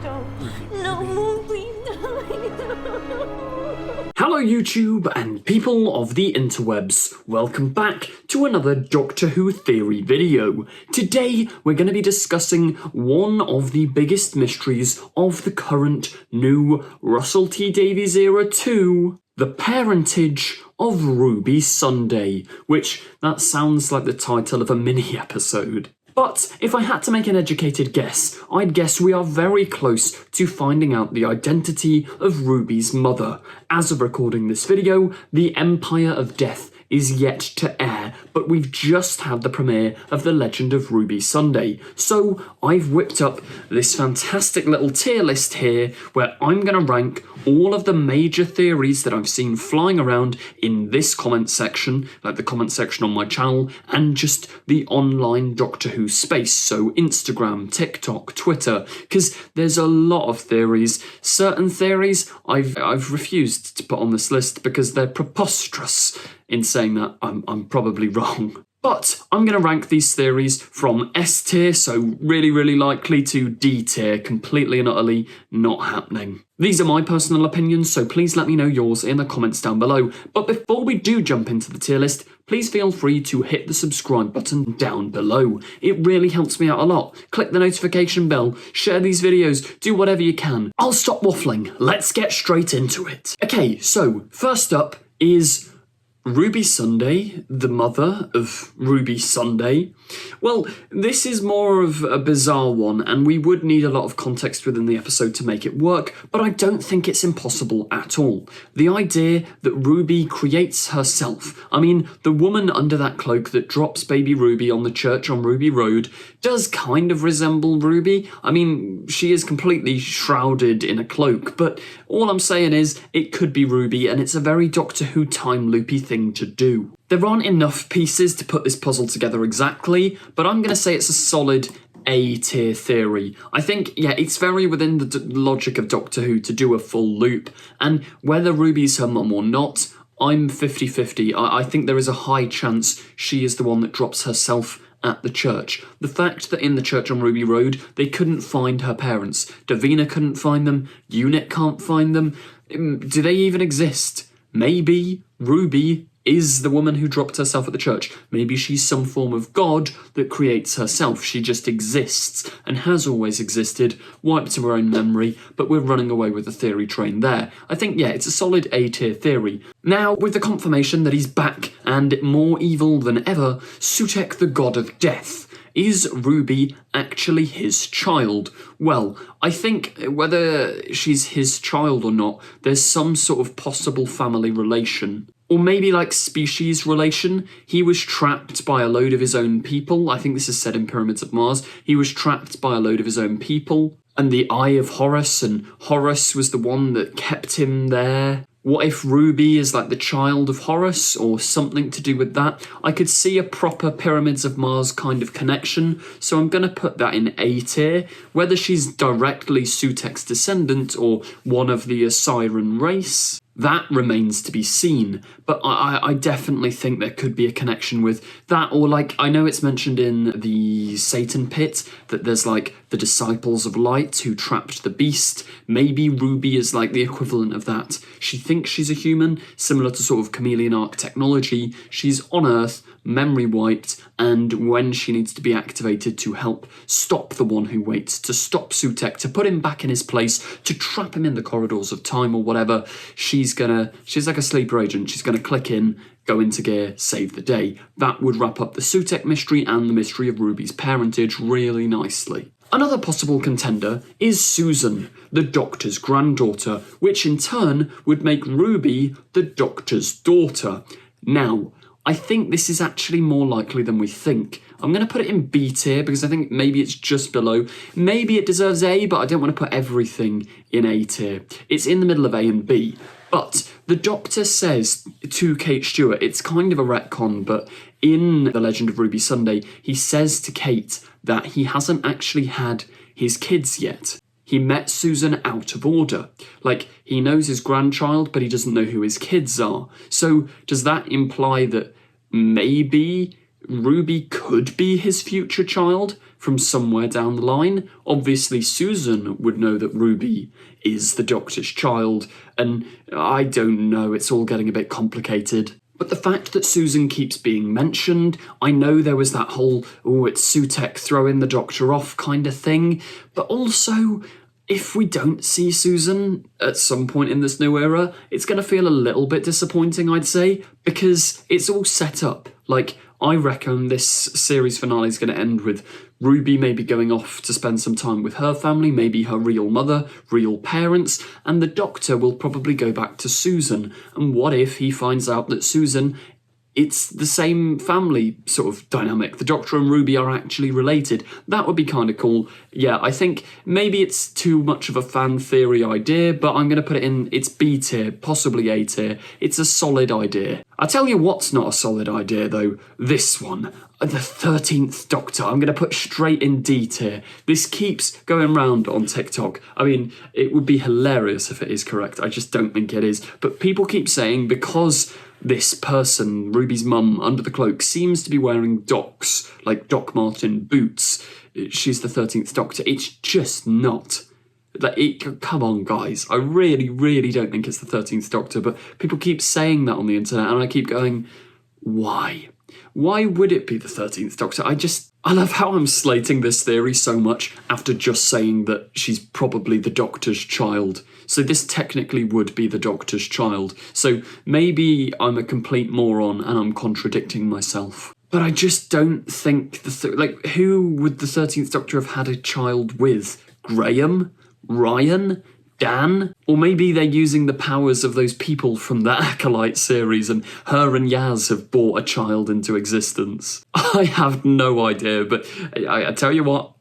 don't. No more, please, no. Hello YouTube and people of the interwebs, welcome back to another Doctor Who theory video. Today we're going to be discussing one of the biggest mysteries of the current new Russell T Davies era 2, the parentage of Ruby Sunday, which that sounds like the title of a mini episode. But if I had to make an educated guess, I'd guess we are very close to finding out the identity of Ruby's mother. As of recording this video, the Empire of Death is yet to air, but we've just had the premiere of The Legend of Ruby Sunday. So I've whipped up this fantastic little tier list here where I'm going to rank all of the major theories that I've seen flying around in this comment section, like the comment section on my channel, and just the online Doctor Who space, so Instagram, TikTok, Twitter, because there's a lot of theories. Certain theories I've refused to put on this list because they're preposterous. In saying that, I'm probably wrong. But I'm going to rank these theories from S tier, so really likely, to D tier, completely and utterly not happening. These are my personal opinions, so please let me know yours in the comments down below. But before we do jump into the tier list, please feel free to hit the subscribe button down below. It really helps me out a lot. Click the notification bell, share these videos, do whatever you can. I'll stop waffling, let's get straight into it. Okay, so first up is Ruby Sunday, the mother of Ruby Sunday. Well, this is more of a bizarre one, and we would need a lot of context within the episode to make it work, but I don't think it's impossible at all. The idea that Ruby creates herself, I mean, the woman under that cloak that drops baby Ruby on the church on Ruby Road does kind of resemble Ruby. I mean, she is completely shrouded in a cloak, but all I'm saying is it could be Ruby, and it's a very Doctor Who time loopy thing to do. There aren't enough pieces to put this puzzle together exactly, but I'm going to say it's a solid A tier theory. I think, yeah, it's very within the logic of Doctor Who to do a full loop, and whether Ruby's her mum or not, I'm 50-50. I think there is a high chance she is the one that drops herself at the church. The fact that in the church on Ruby Road they couldn't find her parents, Davina couldn't find them, Unit can't find them, do they even exist? Maybe Ruby is the woman who dropped herself at the church. Maybe she's some form of god that creates herself. She just exists and has always existed, wiped to her own memory, but we're running away with the theory train there. I think, yeah, it's a solid A-tier theory. Now, with the confirmation that he's back and more evil than ever, Sutekh, the god of death. Is Ruby actually his child? Well, I think whether she's his child or not, there's some sort of possible family relation. Or maybe like species relation. He was trapped by a load of his own people. I think this is said in Pyramids of Mars. He was trapped by a load of his own people. And the Eye of Horus, and Horus was the one that kept him there. What if Ruby is like the child of Horus or something to do with that? I could see a proper Pyramids of Mars kind of connection, so I'm going to put that in A tier. Whether she's directly Sutekh's descendant or one of the Siren race, that remains to be seen, but I definitely think there could be a connection with that, or like, I know it's mentioned in the Satan Pit that there's like the Disciples of Light who trapped the beast. Maybe Ruby is like the equivalent of that. She thinks she's a human, similar to sort of chameleon arc technology. She's on Earth, memory wiped, and when she needs to be activated to help stop the One Who Waits, to stop Sutekh, to put him back in his place, to trap him in the corridors of time or whatever, she's like a sleeper agent. She's gonna click in, go into gear, save the day. That would wrap up the Sutekh mystery and the mystery of Ruby's parentage really nicely. Another possible contender is Susan, the Doctor's granddaughter, which in turn would make Ruby the Doctor's daughter. Now, I think this is actually more likely than we think. I'm going to put it in B tier because I think maybe it's just below. Maybe it deserves A, but I don't want to put everything in A tier. It's in the middle of A and B. But the Doctor says to Kate Stewart, it's kind of a retcon, but in The Legend of Ruby Sunday, he says to Kate that he hasn't actually had his kids yet. He met Susan out of order. Like, he knows his grandchild, but he doesn't know who his kids are. So does that imply that maybe Ruby could be his future child from somewhere down the line. Obviously, Susan would know that Ruby is the Doctor's child, and I don't know, it's all getting a bit complicated. But the fact that Susan keeps being mentioned, I know there was that whole, oh, it's Sutekh throwing the Doctor off kind of thing, but also, if we don't see Susan at some point in this new era, it's going to feel a little bit disappointing, I'd say, because it's all set up. Like, I reckon this series finale is going to end with Ruby maybe going off to spend some time with her family, maybe her real mother, real parents, and the Doctor will probably go back to Susan. And what if he finds out that Susan, it's the same family sort of dynamic. The Doctor and Ruby are actually related. That would be kind of cool. Yeah, I think maybe it's too much of a fan theory idea, but I'm going to put it in, it's B tier, possibly A tier. It's a solid idea. I tell you what's not a solid idea though, this one. The 13th Doctor, I'm going to put straight in D tier. This keeps going round on TikTok. I mean, it would be hilarious if it is correct. I just don't think it is. But people keep saying because this person, Ruby's mum, under the cloak, seems to be wearing Doc's, like Doc Marten boots, she's the 13th Doctor. It's just not. Like, come on, guys. I really, really don't think it's the 13th Doctor, but people keep saying that on the internet, and I keep going, why? Why would it be the 13th Doctor? I love how I'm slating this theory so much after just saying that she's probably the Doctor's child. So this technically would be the Doctor's child. So maybe I'm a complete moron and I'm contradicting myself. But I just don't think who would the 13th Doctor have had a child with? Graham? Ryan? Dan? Or maybe they're using the powers of those people from the Acolyte series and her and Yaz have brought a child into existence. I have no idea, but I tell you what,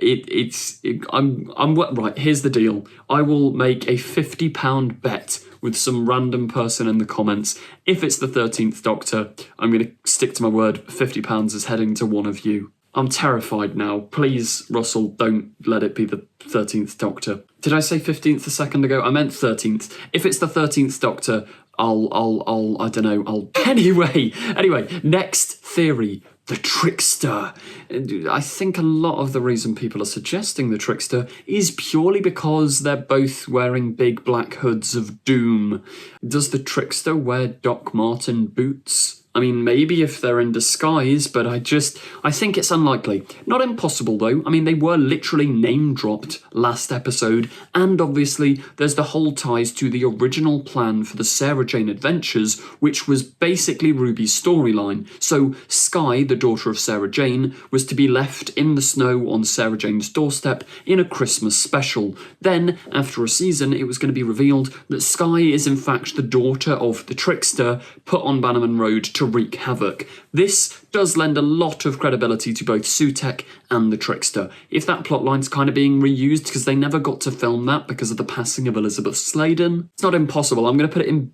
right, here's the deal. I will make a £50 bet with some random person in the comments. If it's the 13th Doctor, I'm going to stick to my word, £50 is heading to one of you. I'm terrified now. Please, Russell, don't let it be the 13th Doctor. Did I say 15th a second ago? I meant 13th. If it's the 13th Doctor, I don't know, Anyway, next theory. The Trickster. I think a lot of the reason people are suggesting the Trickster is purely because they're both wearing big black hoods of doom. Does the Trickster wear Doc Marten boots? I mean, maybe if they're in disguise, but I think it's unlikely. Not impossible, though. I mean, they were literally name-dropped last episode, and obviously there's the whole ties to the original plan for the Sarah Jane Adventures, which was basically Ruby's storyline. So Skye, the daughter of Sarah Jane, was to be left in the snow on Sarah Jane's doorstep in a Christmas special. Then, after a season, it was going to be revealed that Skye is in fact the daughter of the Trickster put on Bannerman Road to wreak havoc. This does lend a lot of credibility to both Sutekh and the Trickster. If that plotline's kind of being reused because they never got to film that because of the passing of Elizabeth Sladen, it's not impossible. I'm going to put it in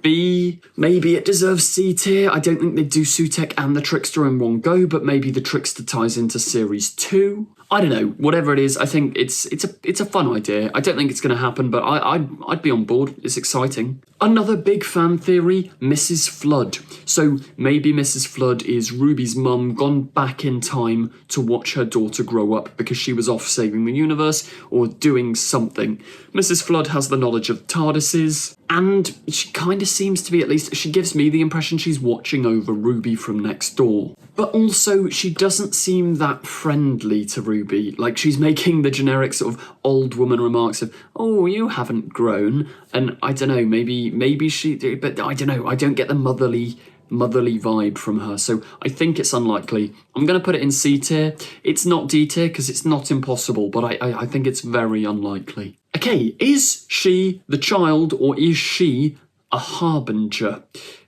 B. Maybe it deserves C tier. I don't think they'd do Sutekh and the Trickster in one go, but maybe the Trickster ties into series 2. I don't know, whatever it is, I think it's a fun idea. I don't think it's going to happen, but I'd be on board. It's exciting. Another big fan theory, Mrs. Flood. So maybe Mrs. Flood is Ruby's mum gone back in time to watch her daughter grow up because she was off saving the universe or doing something. Mrs. Flood has the knowledge of TARDISes, and she kind of seems to be, at least she gives me the impression she's watching over Ruby from next door. But also, she doesn't seem that friendly to Ruby. Like, she's making the generic sort of old woman remarks of, oh, you haven't grown. And I don't know, maybe she, but I don't know, I don't get the motherly vibe from her. So I think it's unlikely. I'm going to put it in C tier. It's not D tier because it's not impossible, but I think it's very unlikely. Okay, is she the child or is she a harbinger?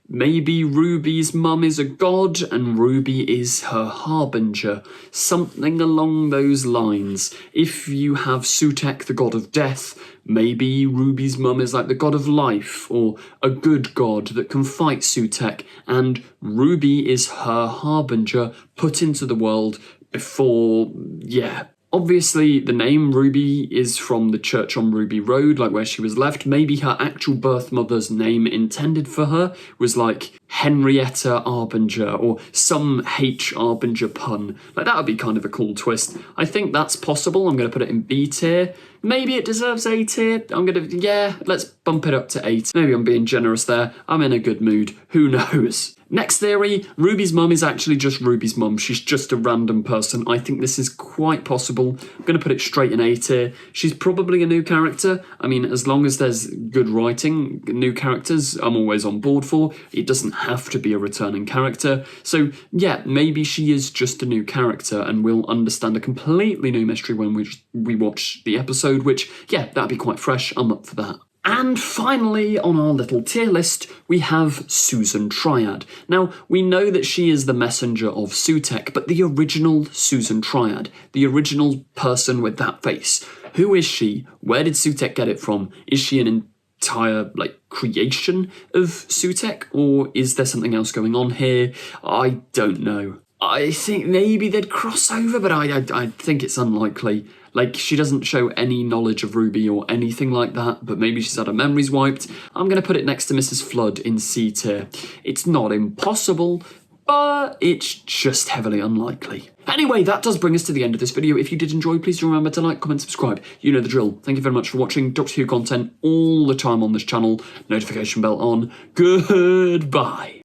Maybe Ruby's mum is a god and Ruby is her harbinger. Something along those lines. If you have Sutekh, the god of death, maybe Ruby's mum is like the god of life or a good god that can fight Sutekh, and Ruby is her harbinger put into the world before, yeah. Obviously, the name Ruby is from the church on Ruby Road, like where she was left. Maybe her actual birth mother's name intended for her was like Henrietta Arbinger or some H. Arbinger pun. Like, that would be kind of a cool twist. I think that's possible. I'm going to put it in B tier. Maybe it deserves A tier. Let's bump it up to 8. Maybe I'm being generous there. I'm in a good mood. Who knows? Next theory, Ruby's mum is actually just Ruby's mum. She's just a random person. I think this is quite possible. I'm going to put it straight in A tier. She's probably a new character. I mean, as long as there's good writing, new characters, I'm always on board for. It doesn't have to be a returning character. So, yeah, maybe she is just a new character and we'll understand a completely new mystery when we watch the episode, which, yeah, that'd be quite fresh. I'm up for that. And finally, on our little tier list, we have Susan Triad. Now, we know that she is the messenger of Sutekh, but the original Susan Triad, the original person with that face, who is she? Where did Sutekh get it from? Is she an entire, creation of Sutekh? Or is there something else going on here? I don't know. I think maybe they'd cross over, but I think it's unlikely. She doesn't show any knowledge of Ruby or anything like that, but maybe she's had her memories wiped. I'm going to put it next to Mrs. Flood in C tier. It's not impossible, but it's just heavily unlikely. Anyway, that does bring us to the end of this video. If you did enjoy, please do remember to like, comment, subscribe. You know the drill. Thank you very much for watching Doctor Who content all the time on this channel. Notification bell on. Goodbye.